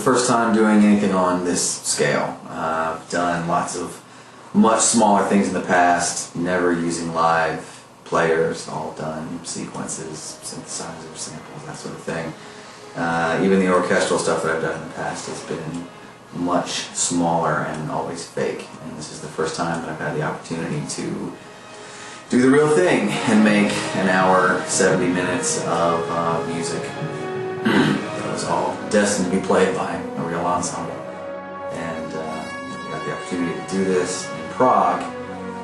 first time doing anything on this scale. I've done lots of much smaller things in the past, never using live players, all done sequences, synthesizers, samples, that sort of thing. Even the orchestral stuff that I've done in the past has been much smaller and always fake. And this is the first time that I've had the opportunity to do the real thing and make an hour, 70 minutes of music. That was all destined to be played by a real ensemble. And we got the opportunity to do this in Prague.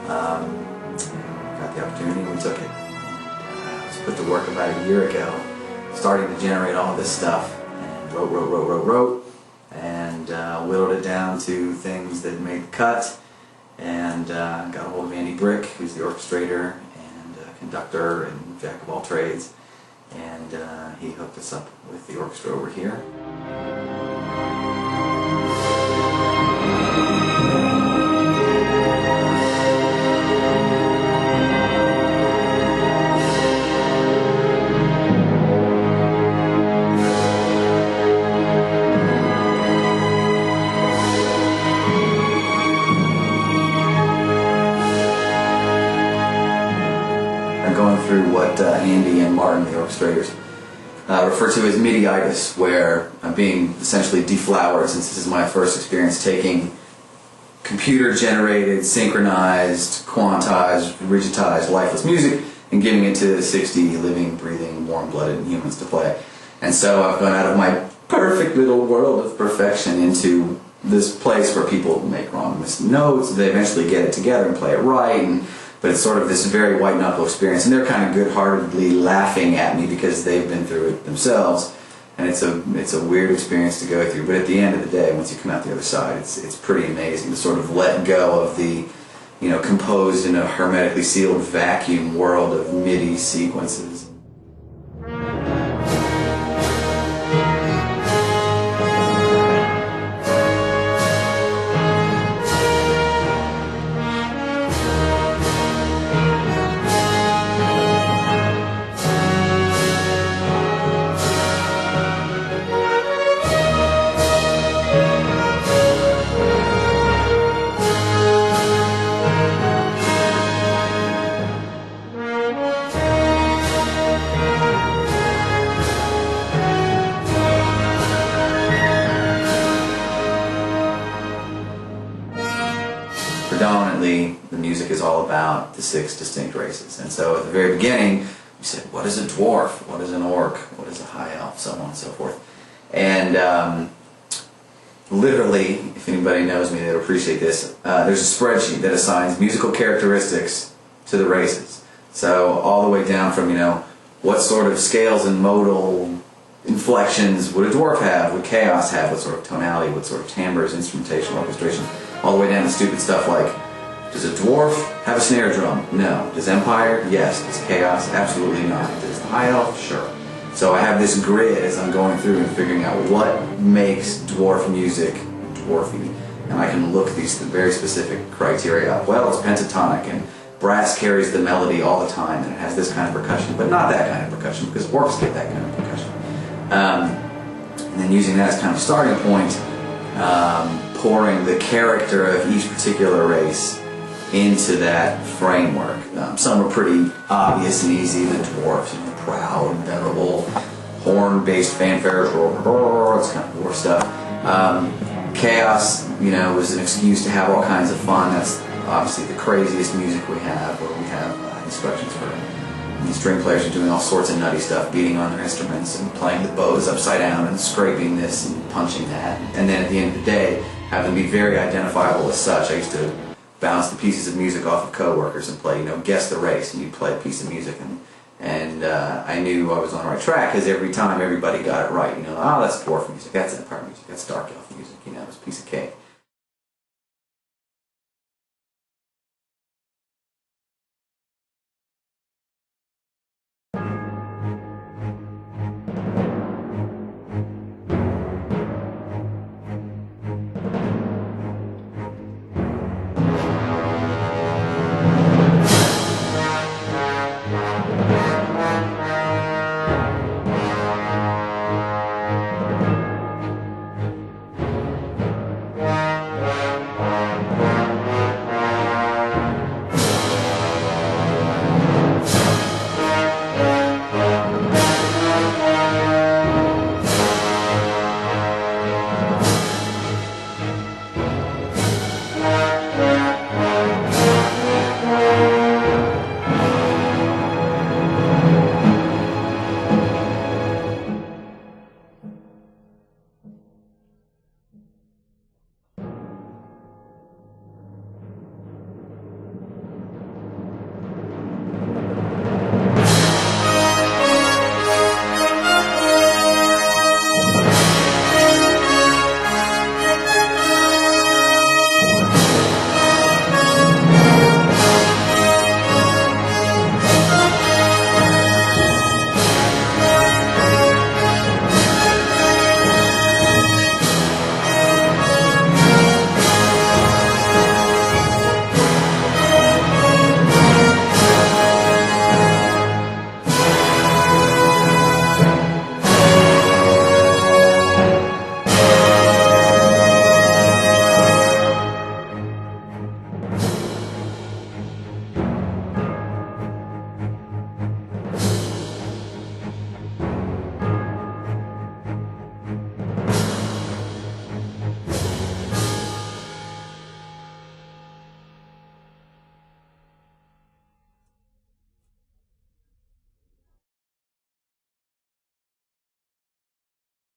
Got the opportunity and we took it. I was put to work about a year ago, starting to generate all this stuff, and wrote, and whittled it down to things that made the cut, and got a hold of Andy Brick, who's the orchestrator and conductor and jack of all trades, and he hooked us up with the orchestra over here. Going through what Andy and Martin, the orchestrators, refer to as MIDI-itis, where I'm being essentially deflowered, since this is my first experience taking computer-generated, synchronized, quantized, rigidized, lifeless music and giving it to 60 living, breathing, warm-blooded humans to play. And so I've gone out of my perfect little world of perfection into this place where people make wrong notes, they eventually get it together and play it right, but it's sort of this very white-knuckle experience, and they're kind of good-heartedly laughing at me because they've been through it themselves, and it's a weird experience to go through. But at the end of the day, once you come out the other side, it's pretty amazing to sort of let go of the, composed in a hermetically sealed vacuum world of MIDI sequences. Predominantly, the music is all about the 6 distinct races. And so at the very beginning, we said, what is a dwarf? What is an orc? What is a high elf? So on and so forth. And literally, if anybody knows me, they'll appreciate this, there's a spreadsheet that assigns musical characteristics to the races. So all the way down from, what sort of scales and modal inflections would a dwarf have, would chaos have, what sort of tonality, what sort of timbres, instrumentation, orchestration, all the way down to stupid stuff like, does a dwarf have a snare drum? No. Does Empire? Yes. Does Chaos? Absolutely not. Does the High Elf? Sure. So I have this grid as I'm going through and figuring out what makes dwarf music dwarfy, and I can look these very specific criteria up. Well, it's pentatonic, and brass carries the melody all the time, and it has this kind of percussion, but not that kind of percussion, because orcs get that kind of percussion. And then using that as kind of a starting point, pouring the character of each particular race into that framework. Some are pretty obvious and easy. The dwarves, proud, venerable, horn-based fanfare, it's kind of dwarf stuff. Chaos, was an excuse to have all kinds of fun. That's obviously the craziest music we have, where we have instructions for these string players are doing all sorts of nutty stuff, beating on their instruments and playing the bows upside down and scraping this and punching that. And then at the end of the day, have them be very identifiable as such. I used to bounce the pieces of music off of co-workers and play, guess the race, and you'd play a piece of music, and I knew I was on the right track because every time everybody got it right. Oh, that's dwarf music, that's Empire music, that's dark elf music, it's a piece of cake.